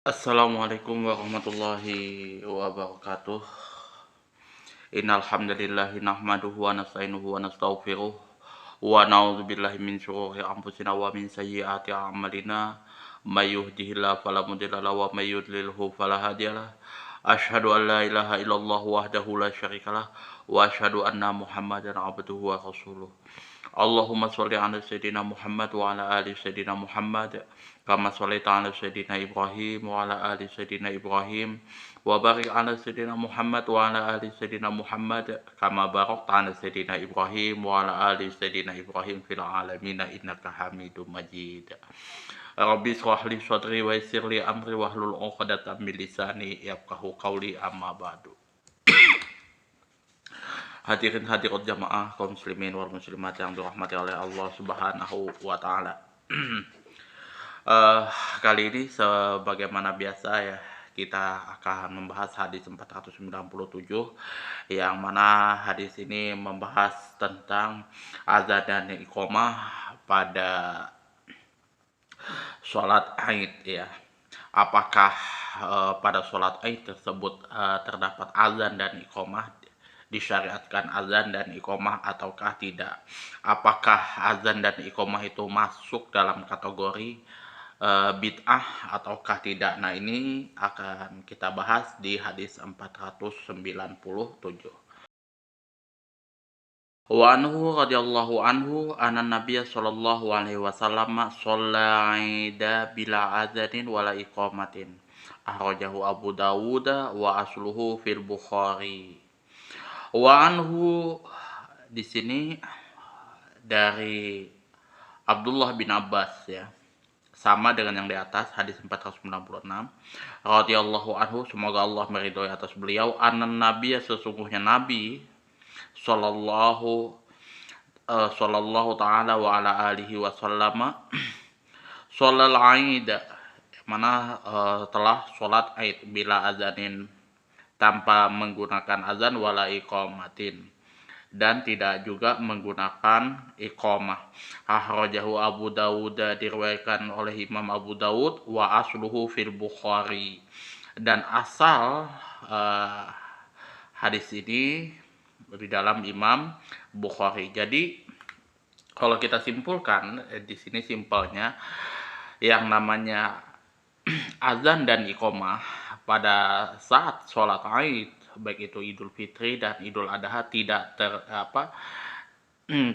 Assalamualaikum warahmatullahi wabarakatuh. Innal hamdalillahi nahmaduhu wa nasta'inuhu wa nastaghfiruh wa na'udzubillahi min syururi anfusina wa min sayyiati a'malina. May yahdihillahu fala mudilla lahu wa may yudlilhu fala hadiyalah. Asyhadu an la ilaha illallah wahdahu la syarikalah wa asyhadu anna Muhammadan abduhu wa rasuluh. Allahumma sholli ala sayyidina Muhammad wa ala ali sayyidina Muhammad kama shallaita ala sayyidina Ibrahim wa ala ali sayyidina Ibrahim wa barik ala sayyidina Muhammad wa ala ali sayyidina Muhammad kama barakta ala sayyidina Ibrahim wa ala ali sayyidina Ibrahim fil alamin innaka Hamidum Majid. Rabbi shrah li sadri wa yassir li amri wahlul 'uqdatam min lisani yafqahu qawli amma ba'du. Hadirin hadirat jamaah kaum muslimin wal muslimat yang dirahmati oleh Allah Subhanahu wa taala. Kali ini sebagaimana biasa ya, kita akan membahas hadis 497 yang mana hadis ini membahas tentang azan dan iqamah pada sholat Aid ya. Apakah pada sholat Aid tersebut terdapat azan dan iqamah, disyariatkan azan dan iqamah ataukah tidak? Apakah azan dan iqamah itu masuk dalam kategori bid'ah ataukah tidak? Nah, ini akan kita bahas di hadis 497. Wa anhu radhiyallahu anhu anna nabiyya sallallahu alaihi wasallam shalla 'ida bila adzanin wala iqamatin. Akhrajahu Abu Dawud wa asluhu fil Bukhari. Wa anhu di sini dari Abdullah bin Abbas ya. Sama dengan yang di atas hadis 496. Radhiyallahu anhu, semoga Allah meridhoi atas beliau, anan nabiy, sesungguhnya nabi sallallahu taala wa ala alihi wasallam sholal aid, mana telah sholat Aid bila azanin, tanpa menggunakan azan, wala iqamatin, dan tidak juga menggunakan iqamah. Akhrajahu Abu Dawud, diriwayatkan oleh Imam Abu Dawud, wa asluhu fil Bukhari, dan asal hadis ini di dalam Imam Bukhari. Jadi kalau kita simpulkan di sini, simpelnya yang namanya azan dan iqamah pada saat sholat Aid, baik itu Idul Fitri dan Idul Adha, tidak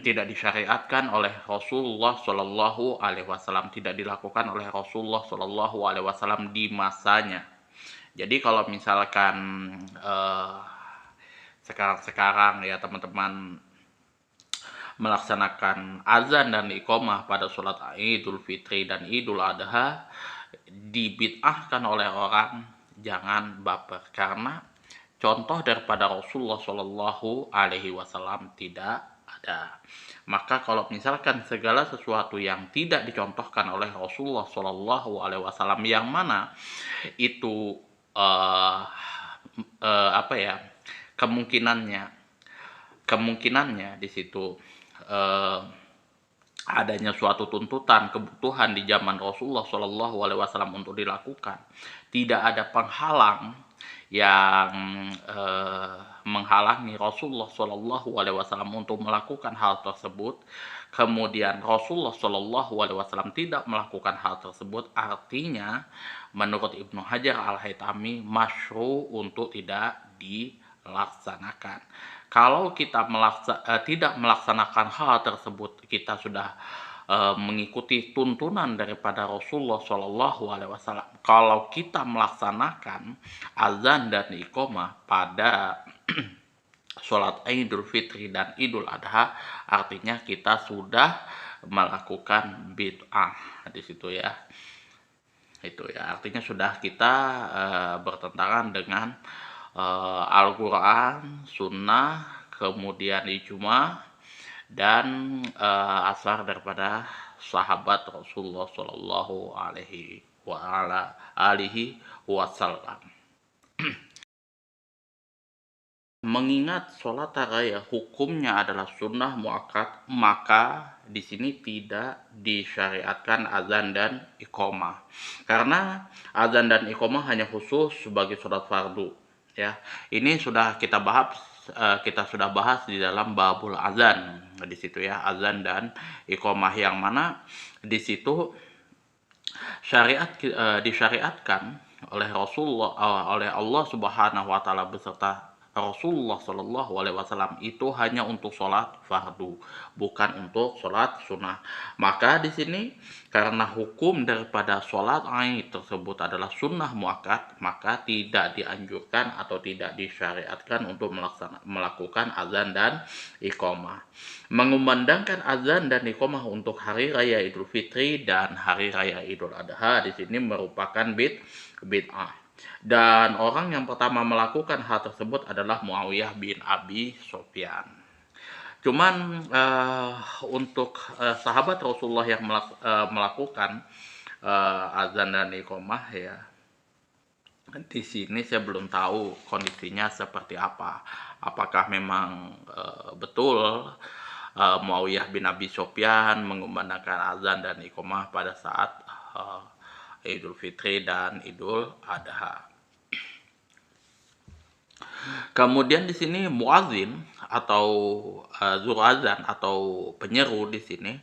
disyariatkan oleh Rasulullah Shallallahu Alaihi Wasallam, tidak dilakukan oleh Rasulullah Shallallahu Alaihi Wasallam di masanya. Jadi kalau misalkan sekarang ya teman-teman melaksanakan azan dan iqamah pada sholat Idul Fitri dan Idul Adha, dibid'ahkan oleh orang, jangan baper, karena contoh daripada Rasulullah Shallallahu Alaihi Wasallam tidak ada. Maka kalau misalkan segala sesuatu yang tidak dicontohkan oleh Rasulullah Shallallahu Alaihi Wasallam, yang mana itu kemungkinannya di situ adanya suatu tuntutan, kebutuhan di zaman Rasulullah Shallallahu Alaihi Wasallam untuk dilakukan, tidak ada penghalang yang menghalangi Rasulullah Shallallahu Alaihi Wasallam untuk melakukan hal tersebut, kemudian Rasulullah Shallallahu Alaihi Wasallam tidak melakukan hal tersebut, artinya menurut Ibnu Hajar Al-Haytami masyru' untuk tidak dilaksanakan. Kalau kita tidak melaksanakan hal tersebut, kita sudah mengikuti tuntunan daripada Rasulullah Shallallahu Alaihi Wasallam. Kalau kita melaksanakan azan dan iqamah pada sholat Idul Fitri dan Idul Adha, artinya kita sudah melakukan bid'ah di situ ya. Itu ya, artinya sudah kita bertentangan dengan Al-Quran, Sunnah, kemudian ijma, dan asar daripada sahabat Rasulullah Shallallahu Alaihi Wasallam. Mengingat sholat raya hukumnya adalah sunnah muakkad, maka di sini tidak disyariatkan azan dan iqomah. Karena azan dan iqomah hanya khusus sebagai sholat fardu. Ya, ini sudah kita bahas di dalam babul azan di situ ya, azan dan iqomah, yang mana di situ disyariatkan oleh Rasulullah, oleh Allah Subhanahu wa taala beserta Rasulullah Shallallahu Alaihi Wasallam itu hanya untuk sholat fardu, bukan untuk sholat sunnah. Maka di sini karena hukum daripada sholat Aid tersebut adalah sunnah muakkad, maka tidak dianjurkan atau tidak disyariatkan untuk melakukan azan dan iqomah. Mengumandangkan azan dan iqomah untuk hari raya Idul Fitri dan hari raya Idul Adha di sini merupakan bid'ah. Dan orang yang pertama melakukan hal tersebut adalah Muawiyah bin Abi Sufyan. Cuman untuk sahabat Rasulullah yang melakukan azan dan iqomah ya, di sini saya belum tahu kondisinya seperti apa. Apakah memang betul Muawiyah bin Abi Sufyan mengumandangkan azan dan iqomah pada saat Idul Fitri dan Idul Adha. Kemudian di sini muazin atau zurazan atau penyeru di sini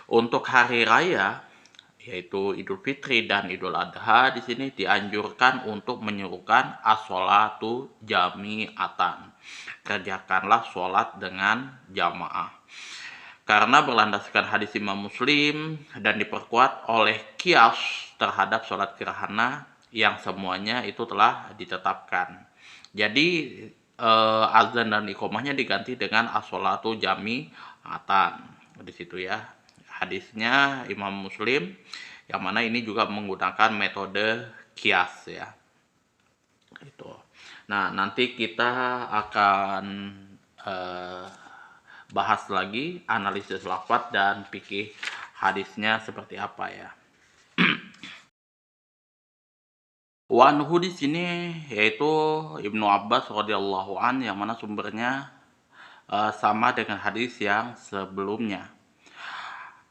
untuk hari raya yaitu Idul Fitri dan Idul Adha di sini dianjurkan untuk menyerukan as-sholatu jami'atan. Kerjakanlah sholat dengan jamaah. Karena berlandaskan hadis Imam Muslim dan diperkuat oleh kias terhadap sholat gerhana yang semuanya itu telah ditetapkan. Jadi azan dan iqomahnya diganti dengan as-sholatu jami'atan di situ ya. Hadisnya Imam Muslim, yang mana ini juga menggunakan metode kias ya. Itu. Nah, nanti kita akan bahas lagi analisis lafaz dan fikih hadisnya seperti apa ya. Wanhu di sini yaitu Ibnu Abbas radhiyallahu an, yang mana sumbernya sama dengan hadis yang sebelumnya.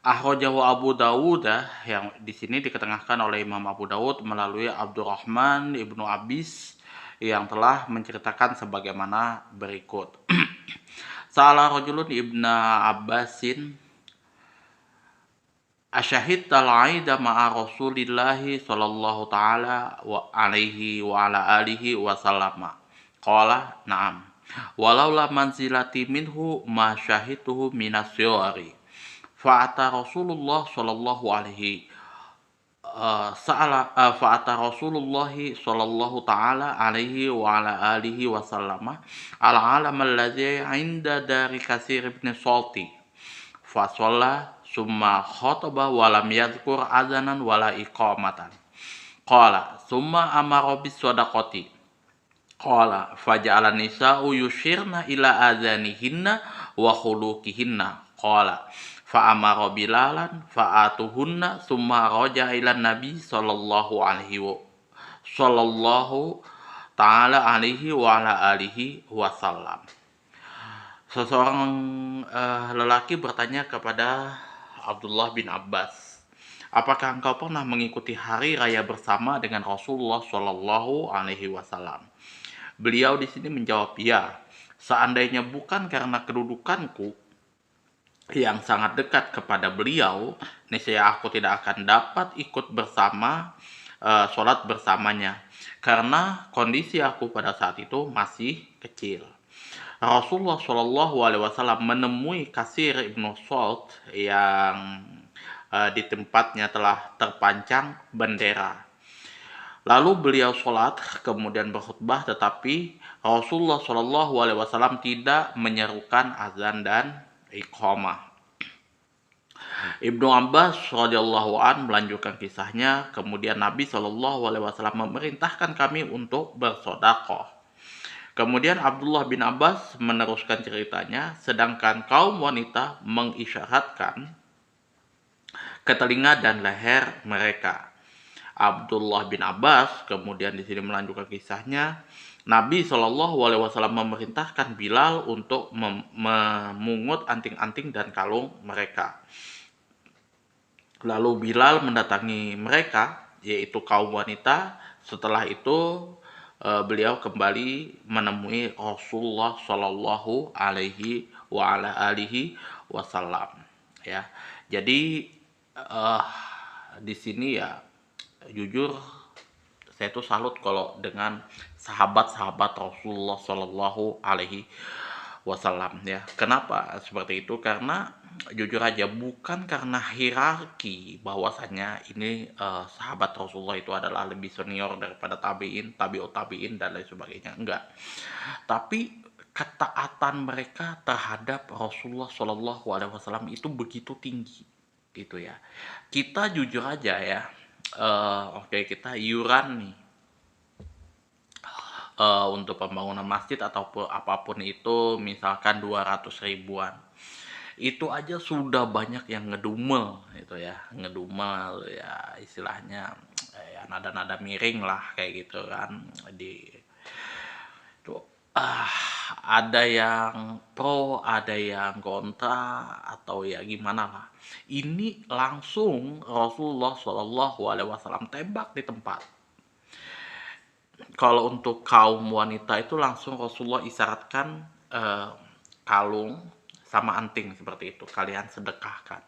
Akhrajahu Abu Dawud, yang di sini diketengahkan oleh Imam Abu Dawud melalui Abdurrahman Ibnu Abis yang telah menceritakan sebagaimana berikut. Salah rajulun ibna Abbasin asyahidta al-aida ma'a Rasulillahi sallallahu ta'ala wa alaihi wa ala alihi wa sallama. Qala na'am. Walaula manzilati minhu ma syahidtuhu minas syawari. Fa'ata Rasulullah sallallahu alaihi fa'ata Rasulullah sallallahu ta'ala alaihi wa ala alihi wa sallama al-alam alladhi 'inda dari Katsir ibn Salti fa shalla summa khataba wa lam yadhkur adzanan wala iqamatan. Qala summa amara bis sadaqati. Qala faja'ala nisa'u yushirna ila adzanihinna wa khuluqihinna. Qala fa'amara bilalan fa'atuhunna summa raja ila nabi sallallahu ta'ala alaihi wa ala alihi wasallam. Seseorang lelaki bertanya kepada Abdullah bin Abbas, apakah engkau pernah mengikuti hari raya bersama dengan Rasulullah Shallallahu Alaihi Wasallam? Beliau di sini menjawab, ya. Seandainya bukan karena kedudukanku yang sangat dekat kepada beliau, niscaya aku tidak akan dapat ikut bersama sholat bersamanya, karena kondisi aku pada saat itu masih kecil. Rasulullah Shallallahu Alaihi Wasallam menemui Katsir ibnu Salt yang di tempatnya telah terpancang bendera. Lalu beliau sholat kemudian berkhutbah, tetapi Rasulullah Shallallahu Alaihi Wasallam tidak menyerukan azan dan iqamah. Ibnu Abbas radhiyallahu an melanjutkan kisahnya, kemudian Nabi Shallallahu Alaihi Wasallam memerintahkan kami untuk bersedekah. Kemudian Abdullah bin Abbas meneruskan ceritanya, sedangkan kaum wanita mengisyaratkan ke telinga dan leher mereka. Abdullah bin Abbas kemudian di sini melanjutkan kisahnya. Nabi Shallallahu Alaihi Wasallam memerintahkan Bilal untuk memungut anting-anting dan kalung mereka. Lalu Bilal mendatangi mereka, yaitu kaum wanita. Setelah itu beliau kembali menemui Rasulullah Shallallahu Alaihi Wasallam. Ya, jadi uh, di sini ya jujur saya tuh salut kalau dengan sahabat-sahabat Rasulullah Shallallahu Alaihi Wasallam ya. Kenapa seperti itu? Karena jujur aja bukan karena hierarki bahwasanya ini sahabat Rasulullah itu adalah lebih senior daripada tabiin, tabiut tabiin dan lain sebagainya. Enggak. Tapi ketaatan mereka terhadap Rasulullah Shallallahu Alaihi Wasallam itu begitu tinggi, gitu ya. Kita jujur aja ya, oke kita iuran nih untuk pembangunan masjid ataupun apapun itu misalkan 200 ribuan. Itu aja sudah banyak yang ngedumel gitu ya, ngedumel ya istilahnya ya nada-nada miring lah kayak gitu kan di itu ada yang pro, ada yang kontra atau ya gimana lah. Ini langsung Rasulullah Shallallahu Alaihi Wasallam tembak di tempat. Kalau untuk kaum wanita itu langsung Rasulullah isyaratkan kalung sama anting seperti itu kalian sedekahkan.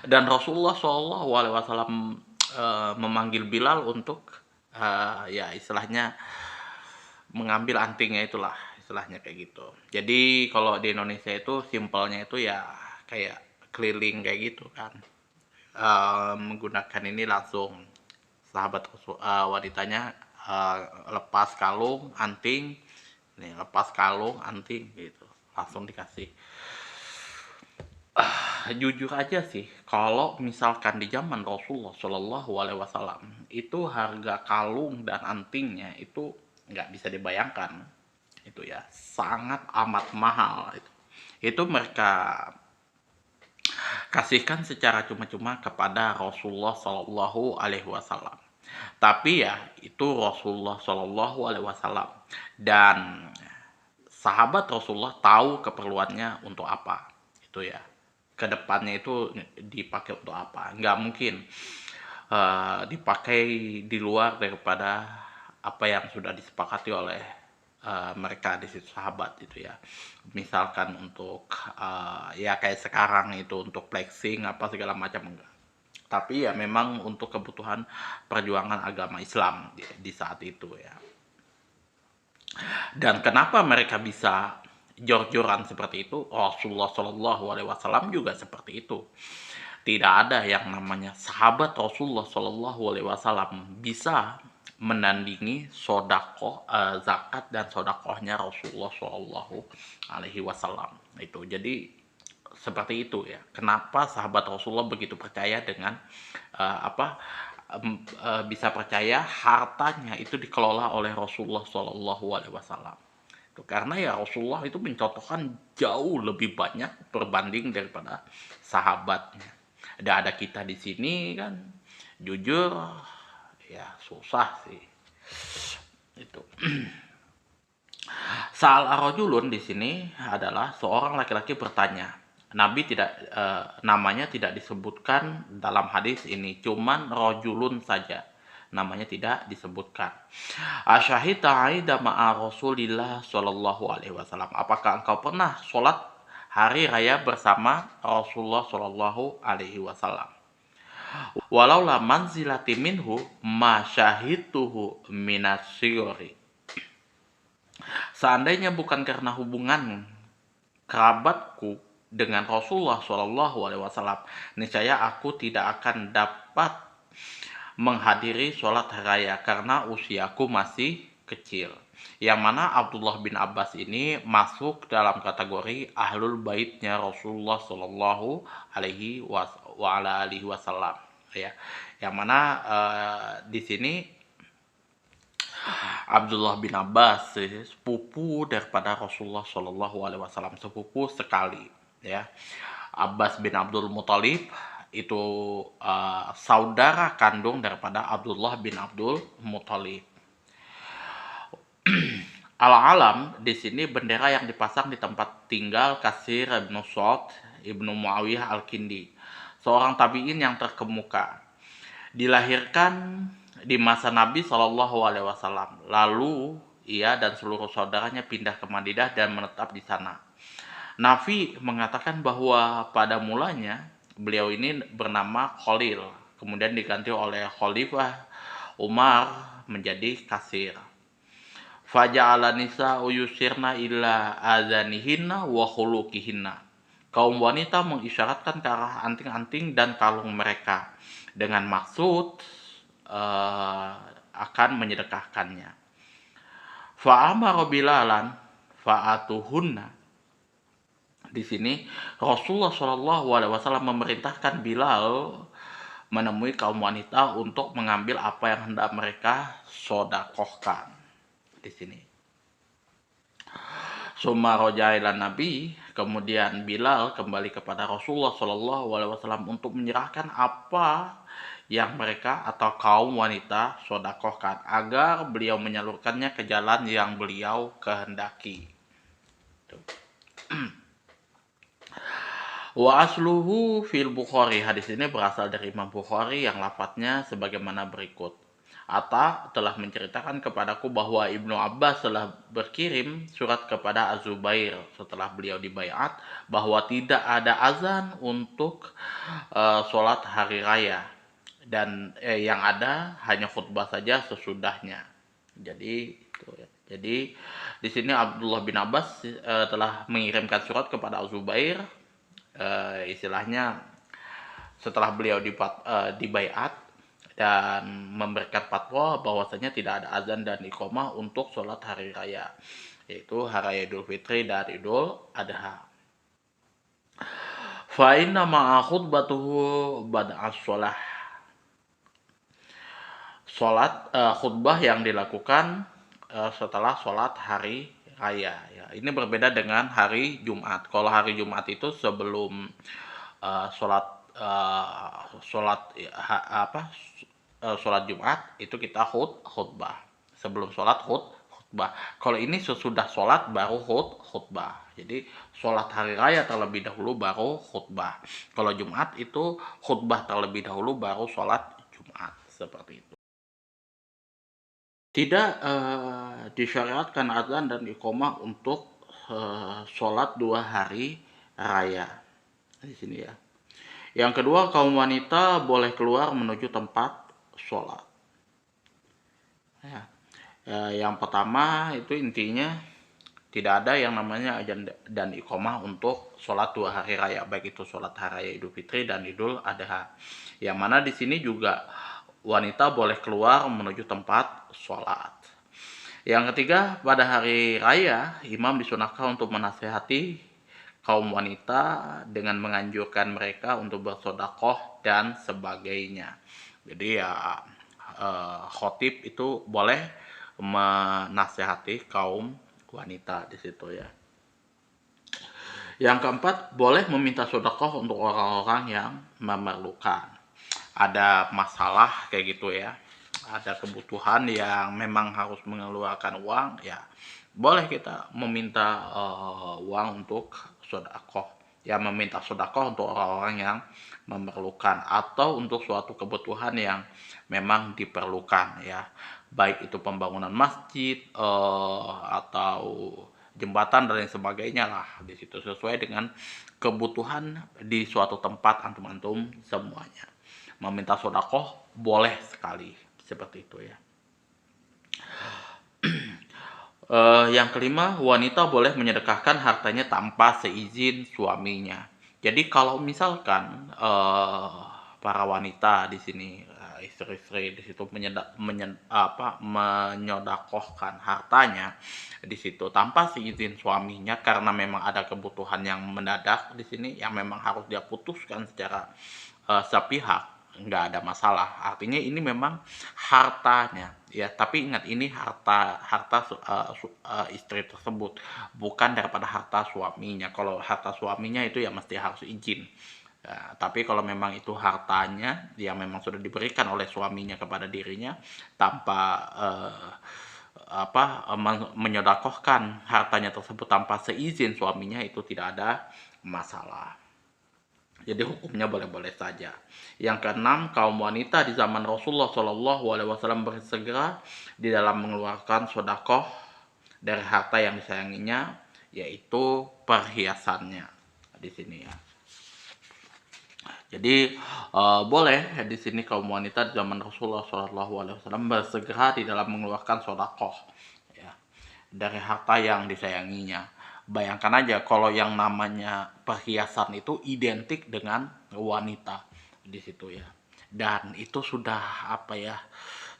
Dan Rasulullah Shallallahu Alaihi Wasallam memanggil Bilal untuk ya istilahnya mengambil antingnya itulah istilahnya kayak gitu. Jadi kalau di Indonesia itu simpelnya itu ya kayak keliling kayak gitu kan. Menggunakan ini langsung sahabat wanitanya lepas kalung anting nih, lepas kalung anting gitu langsung dikasih. Jujur aja sih kalau misalkan di zaman Rasulullah Shallallahu Alaihi Wasallam itu harga kalung dan antingnya itu nggak bisa dibayangkan itu ya, sangat amat mahal itu mereka kasihkan secara cuma-cuma kepada Rasulullah Shallallahu Alaihi Wasallam. Tapi ya itu Rasulullah Shallallahu Alaihi Wasallam dan sahabat Rasulullah tahu keperluannya untuk apa itu ya. Kedepannya itu dipakai untuk apa? Nggak mungkin dipakai di luar daripada apa yang sudah disepakati oleh mereka di situ sahabat itu ya. Misalkan untuk ya kayak sekarang itu untuk flexing apa segala macam enggak. Tapi ya memang untuk kebutuhan perjuangan agama Islam di saat itu ya. Dan kenapa mereka bisa jor-joran seperti itu? Rasulullah Shallallahu Alaihi Wasallam juga seperti itu. Tidak ada yang namanya sahabat Rasulullah Shallallahu Alaihi Wasallam bisa menandingi sodakoh, zakat dan sodakohnya Rasulullah Shallallahu Alaihi Wasallam itu. Jadi seperti itu ya. Kenapa sahabat Rasulullah begitu percaya dengan bisa percaya hartanya itu dikelola oleh Rasulullah Shallallahu Alaihi Wasallam. Itu karena ya Rasulullah itu mencontohkan jauh lebih banyak berbanding daripada sahabatnya. Ada kita di sini kan, jujur ya susah sih itu. Sa'al ar-rajulun di sini adalah seorang laki-laki bertanya. Nabi tidak namanya tidak disebutkan dalam hadis ini, cuman rajulun saja. Namanya tidak disebutkan. Asyahida aida ma'a Rasulillah sallallahu alaihi wasallam. Apakah engkau pernah sholat hari raya bersama Rasulullah sallallahu alaihi wasallam? Walau la manzilati minhu ma syahidtuhu minasyiri. Seandainya bukan karena hubungan kerabatku dengan Rasulullah Shallallahu Alaihi Wasallam, niscaya aku tidak akan dapat menghadiri sholat raya karena usiaku masih kecil. Yang mana Abdullah bin Abbas ini masuk dalam kategori ahlul baitnya Rasulullah Shallallahu Alaihi Wasallam. Ya, yang mana di sini Abdullah bin Abbas sepupu daripada Rasulullah Shallallahu Alaihi Wasallam, sepupu sekali ya. Abbas bin Abdul Muthalib itu saudara kandung daripada Abdullah bin Abdul Muthalib. Al-alam di sini bendera yang dipasang di tempat tinggal Kasir ibnu Sa'd ibnu Muawiyah al-Kindi, seorang tabi'in yang terkemuka. Dilahirkan di masa Nabi Shallallahu Alaihi Wasallam. Lalu ia dan seluruh saudaranya pindah ke Madinah dan menetap di sana. Nafi mengatakan bahwa pada mulanya beliau ini bernama Khalil, kemudian diganti oleh Khalifah Umar menjadi Kasir. Faja'ala nisa'u yusirna illa azanihinna wa khuluqihinna. Kaum wanita mengisyaratkan ke arah anting-anting dan kalung mereka dengan maksud akan menyedekahkannya. Fa'amara Bilalan fa'atuhunna. Di sini Rasulullah Shallallahu Alaihi Wasallam memerintahkan Bilal menemui kaum wanita untuk mengambil apa yang hendak mereka sodakohkan. Di sini Summa roja Nabi, kemudian Bilal kembali kepada Rasulullah Shallallahu Alaihi Wasallam untuk menyerahkan apa yang mereka atau kaum wanita sodakohkan agar beliau menyalurkannya ke jalan yang beliau kehendaki. Wa asluhu fil Bukhari. Hadis ini berasal dari Imam Bukhari yang lafadznya sebagaimana berikut. Atta telah menceritakan kepadaku bahwa Ibnu Abbas telah berkirim surat kepada Az-Zubair setelah beliau dibaiat bahwa tidak ada azan untuk sholat hari raya dan yang ada hanya khutbah saja sesudahnya. Jadi di sini Abdullah bin Abbas telah mengirimkan surat kepada Az-Zubair, istilahnya setelah beliau dibaiat dan memberikan fatwa bahwasanya tidak ada azan dan iqamah untuk sholat hari raya, yaitu hari raya Idul Fitri dan Idul Adha. Fa inna ma'a khutbatuhu bad'a sholah. Khutbah yang dilakukan setelah sholat hari raya. Ya, ini berbeda dengan hari Jumat. Kalau hari Jumat itu sebelum sholat Jumat itu kita khutbah. Sebelum sholat khutbah. Kalau ini sesudah sholat baru khutbah. Jadi sholat hari raya terlebih dahulu baru khutbah. Kalau Jumat itu khutbah terlebih dahulu baru sholat Jumat. Seperti itu. Tidak disyariatkan azan dan iqamah untuk sholat 2 hari raya. Di sini ya. Yang kedua, kaum wanita boleh keluar menuju tempat sholat. Ya. Yang pertama itu intinya tidak ada yang namanya azan dan iqamah untuk sholat 2 hari raya, baik itu sholat hari raya Idul Fitri dan Idul Adha. Yang mana di sini juga wanita boleh keluar menuju tempat sholat. Yang ketiga, pada hari raya imam disunahkan untuk menasihati kaum wanita dengan menganjurkan mereka untuk bersedekah dan sebagainya. Jadi ya khotib itu boleh menasihati kaum wanita di situ ya. Yang keempat, boleh meminta sedekah untuk orang-orang yang memerlukan. Ada masalah kayak gitu ya. Ada kebutuhan yang memang harus mengeluarkan uang, ya boleh kita meminta uang untuk sedekah. Ya, meminta sedekah untuk orang-orang yang memerlukan atau untuk suatu kebutuhan yang memang diperlukan ya. Baik itu pembangunan masjid atau jembatan dan lain sebagainya lah, di situ sesuai dengan kebutuhan di suatu tempat antum-antum semuanya. Meminta sedekah boleh sekali seperti itu ya. Yang kelima, wanita boleh menyedekahkan hartanya tanpa seizin suaminya. Jadi kalau misalkan para wanita di sini, istri-istri di situ menyodakohkan hartanya di situ tanpa seizin suaminya karena memang ada kebutuhan yang mendadak di sini yang memang harus dia putuskan secara sepihak, nggak ada masalah. Artinya ini memang hartanya ya, tapi ingat ini harta istri tersebut, bukan daripada harta suaminya. Kalau harta suaminya itu ya mesti harus izin Ya, tapi kalau memang itu hartanya yang memang sudah diberikan oleh suaminya kepada dirinya tanpa menyodakohkan hartanya tersebut tanpa seizin suaminya, itu tidak ada masalah. Jadi hukumnya boleh-boleh saja. Yang keenam, kaum wanita di zaman Rasulullah SAW bersegera di dalam mengeluarkan sodakoh dari harta yang disayanginya, yaitu perhiasannya di sini ya. Jadi boleh di sini kaum wanita di zaman Rasulullah SAW bersegera di dalam mengeluarkan sodakoh ya, dari harta yang disayanginya. Bayangkan aja kalau yang namanya perhiasan itu identik dengan wanita di situ ya. Dan itu sudah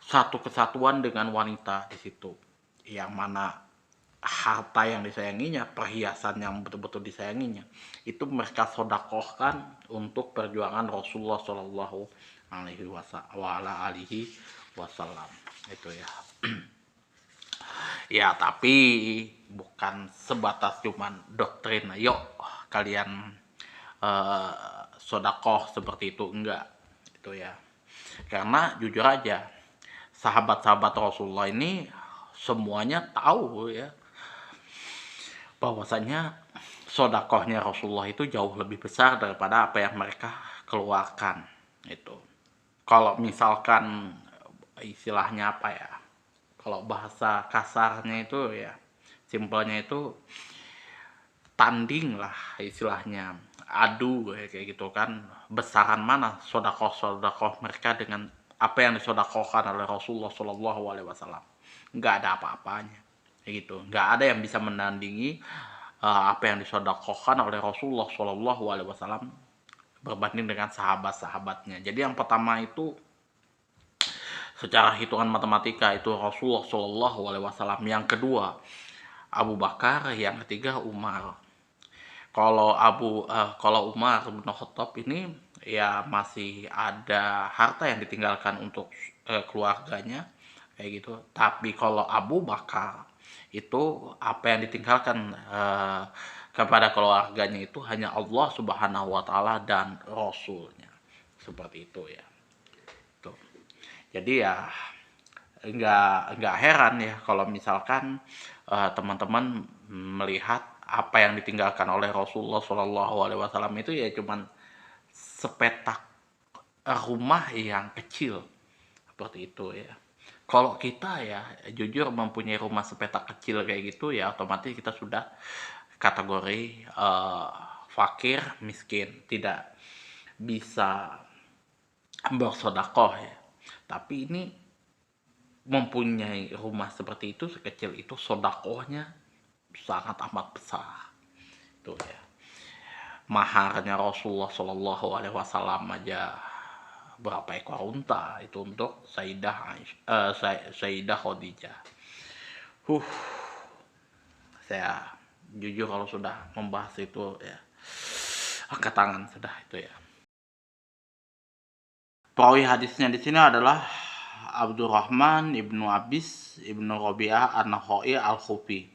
satu kesatuan dengan wanita di situ. Yang mana harta yang disayanginya, perhiasan yang betul-betul disayanginya, itu mereka sodakohkan untuk perjuangan Rasulullah Shallallahu Alaihi Wasallam. Itu ya. Ya, tapi bukan sebatas cuman doktrin, yuk kalian uh, sodakoh seperti itu, enggak. Itu ya. Karena jujur aja, sahabat-sahabat Rasulullah ini semuanya tahu ya bahwasanya sodakohnya Rasulullah itu jauh lebih besar daripada apa yang mereka keluarkan. Itu kalau misalkan istilahnya apa ya, kalau bahasa kasarnya itu ya, simpelnya itu tanding lah istilahnya, adu kayak gitu kan, besaran mana sodakoh mereka dengan apa yang disodakohkan oleh Rasulullah Shallallahu Alaihi Wasallam. Nggak ada apa-apanya kayak gitu, nggak ada yang bisa menandingi apa yang disodakohkan oleh Rasulullah Shallallahu Alaihi Wasallam berbanding dengan sahabat-sahabatnya. Jadi yang pertama itu secara hitungan matematika itu Rasulullah Shallallahu Alaihi Wasallam, yang kedua Abu Bakar, yang ketiga Umar. Kalau Umar bin Khattab ini ya masih ada harta yang ditinggalkan untuk keluarganya kayak gitu. Tapi kalau Abu Bakar itu apa yang ditinggalkan kepada keluarganya itu hanya Allah Subhanahu wa taala dan Rasulnya. Seperti itu ya. Tuh. Jadi ya nggak heran ya kalau misalkan teman-teman melihat apa yang ditinggalkan oleh Rasulullah Shallallahu Alaihi Wasallam itu ya cuman sepetak rumah yang kecil seperti itu ya. Kalau kita ya jujur mempunyai rumah sepetak kecil kayak gitu ya, otomatis kita sudah kategori fakir miskin, tidak bisa bersodakoh ya. Tapi ini mempunyai rumah seperti itu sekecil itu, sodakohnya sangat amat besar itu ya. Maharnya Rasulullah Shallallahu Alaihi Wasallam aja berapa ekor unta itu untuk Sayyidah Khadijah. Saya jujur kalau sudah membahas itu ya angkat tangan sudah itu ya. Perawi hadisnya di sini adalah Abdurrahman ibnu Abis ibnu Rabi'ah an-Nakhai al-Khufi.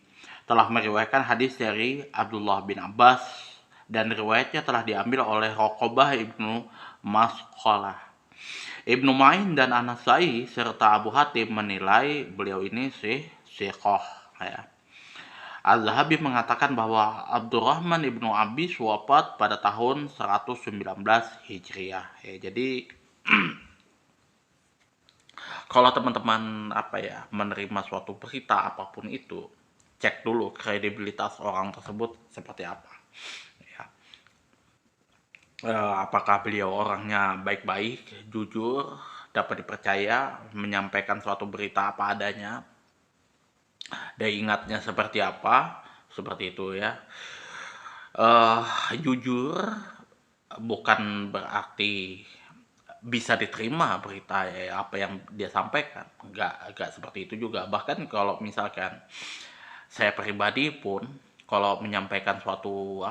Telah meriwayatkan hadis dari Abdullah bin Abbas dan riwayatnya telah diambil oleh Raqabah ibnu Masqalah. Ibnu Ma'in dan An-Nasai serta Abu Hatim menilai beliau ini siqah ya. Az-Zahabi mengatakan bahwa Abdurrahman ibnu Abis wafat pada tahun 119 Hijriah. Ya, jadi kalau teman-teman menerima suatu berita apapun itu, cek dulu kredibilitas orang tersebut seperti apa. Ya. Apakah beliau orangnya baik-baik, jujur, dapat dipercaya, menyampaikan suatu berita apa adanya, dan ingatnya seperti apa, seperti itu ya. Jujur bukan berarti bisa diterima berita apa yang dia sampaikan, enggak seperti itu juga. Bahkan kalau misalkan saya pribadi pun kalau menyampaikan suatu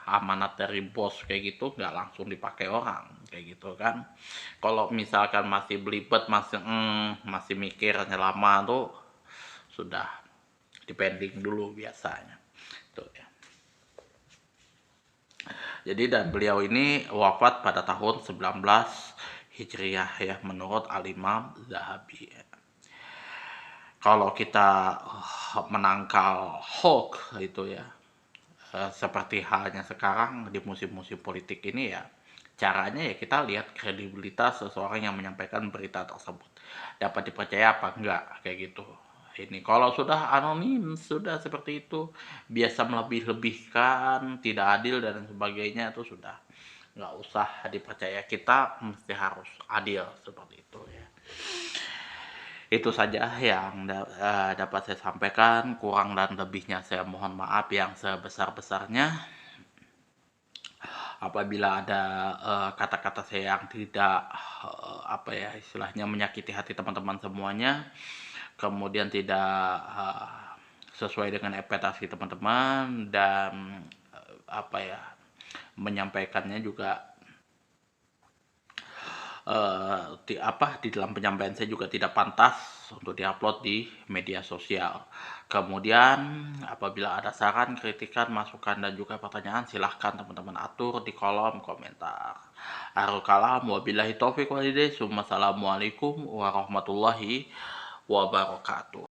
amanat dari bos kayak gitu nggak langsung dipakai orang kayak gitu kan. Kalau misalkan masih belibet, masih mikirnya lama tuh sudah dipending dulu biasanya tuh ya. Jadi dan beliau ini wafat pada tahun 19 Hijriah ya menurut Al-Imam Zahabi. Kalau kita menangkal hoax itu ya, seperti halnya sekarang di musim-musim politik ini ya, caranya ya kita lihat kredibilitas seseorang yang menyampaikan berita tersebut. Dapat dipercaya apa enggak, kayak gitu. Ini kalau sudah anonim, sudah seperti itu, biasa melebih-lebihkan, tidak adil dan sebagainya itu sudah nggak usah dipercaya. Kita mesti harus adil seperti itu ya. Itu saja yang dapat saya sampaikan, kurang dan lebihnya saya mohon maaf yang sebesar-besarnya. Apabila ada kata-kata saya yang tidak apa ya istilahnya menyakiti hati teman-teman semuanya, kemudian tidak sesuai dengan ekspektasi teman-teman dan apa ya menyampaikannya juga di dalam penyampaian saya juga tidak pantas untuk diupload di media sosial. Kemudian apabila ada saran, kritikan, masukan dan juga pertanyaan silahkan teman-teman atur di kolom komentar. Akhirul kalam wabillahi taufiq walhidayah. Wassalamualaikum warahmatullahi wabarakatuh.